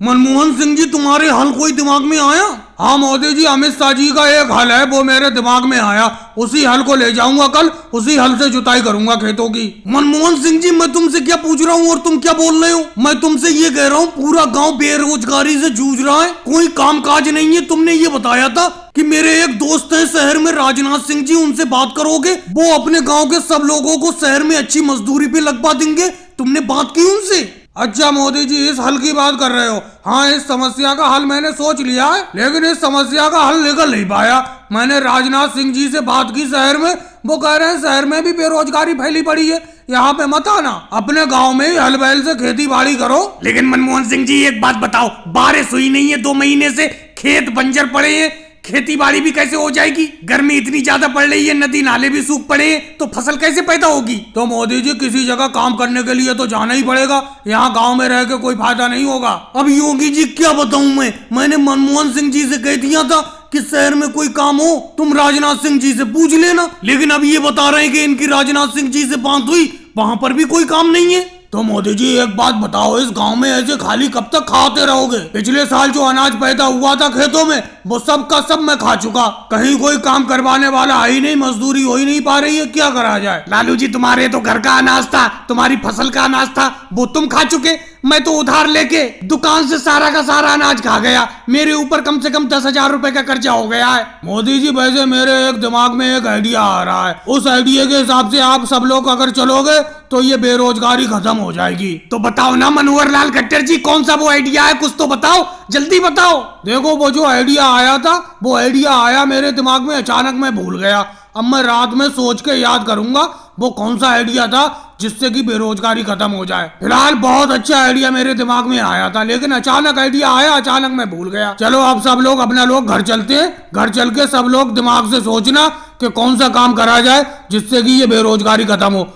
मनमोहन सिंह जी, तुम्हारे हल कोई दिमाग में आया? हाँ मोदी जी, अमित शाह जी का एक हल है, वो मेरे दिमाग में आया। उसी हल को ले जाऊंगा कल, उसी हल से जुताई करूंगा खेतों की। मनमोहन सिंह जी, मैं तुमसे क्या पूछ रहा हूँ और तुम क्या बोल रहे हो? मैं तुमसे ये कह रहा हूँ, पूरा गांव बेरोजगारी से जूझ रहा है, कोई कामकाज नहीं है। तुमने ये बताया था कि मेरे एक दोस्त हैं शहर में, राजनाथ सिंह जी, उनसे बात करोगे, वो अपने गांव के सब लोगों को शहर में अच्छी मजदूरी पे लगवा देंगे। तुमने बात की उनसे? अच्छा मोदी जी, इस हल की बात कर रहे हो? हाँ, इस समस्या का हल मैंने सोच लिया है, लेकिन इस समस्या का हल निकल नहीं पाया। मैंने राजनाथ सिंह जी से बात की शहर में, वो कह रहे हैं शहर में भी बेरोजगारी फैली पड़ी है, यहाँ पे मत आना, अपने गांव में ही हल बैल से खेती बाड़ी करो। लेकिन मनमोहन सिंह जी, एक बात बताओ, बारिश हुई नहीं है 2 महीने से, खेत बंजर पड़े हैं, खेती बाड़ी भी कैसे हो जाएगी? गर्मी इतनी ज्यादा पड़ रही है, नदी नाले भी सूख पड़े हैं, तो फसल कैसे पैदा होगी? तो मोदी जी, किसी जगह काम करने के लिए तो जाना ही पड़ेगा, यहाँ गांव में रह के कोई फायदा नहीं होगा। अब योगी जी क्या बताऊं मैंने मनमोहन सिंह जी से कह दिया था कि शहर में कोई काम हो तुम राजनाथ सिंह जी से पूछ लेना, लेकिन अब ये बता रहे हैं कि इनकी राजनाथ सिंह जी से बात हुई, वहां पर भी कोई काम नहीं है। तो मोदी जी, एक बात बताओ, इस गांव में ऐसे खाली कब तक खाते रहोगे? पिछले साल जो अनाज पैदा हुआ था खेतों में, वो सब का सब मैं खा चुका, कहीं कोई काम करवाने वाला है ही नहीं, मजदूरी हो ही नहीं पा रही है, क्या करा जाए? लालू जी, तुम्हारे तो घर का अनाज था, तुम्हारी फसल का अनाज था, वो तुम खा चुके, मैं तो उधार लेके दुकान से सारा का सारा अनाज खा गया, मेरे ऊपर कम से कम 10,000 रुपए का कर्जा हो गया है। मोदी जी, वैसे मेरे एक दिमाग में एक आइडिया आ रहा है, उस आइडिया के हिसाब से आप सब लोग अगर चलोगे तो ये बेरोजगारी खत्म हो जाएगी। तो बताओ ना मनोहर लाल खट्टर जी, कौन सा वो आइडिया है, कुछ तो बताओ, जल्दी बताओ। देखो, वो जो आइडिया आया था, वो आइडिया आया मेरे दिमाग में, अचानक मैं भूल गया। अब मैं रात में सोच के याद करूंगा वो कौन सा आइडिया था जिससे कि बेरोजगारी खत्म हो जाए। फिलहाल बहुत अच्छा आइडिया मेरे दिमाग में आया था, लेकिन अचानक आइडिया आया, अचानक मैं भूल गया। चलो अब सब लोग अपना लोग घर चलते हैं, घर चल के सब लोग दिमाग से सोचना कि कौन सा काम करा जाए जिससे कि ये बेरोजगारी खत्म हो।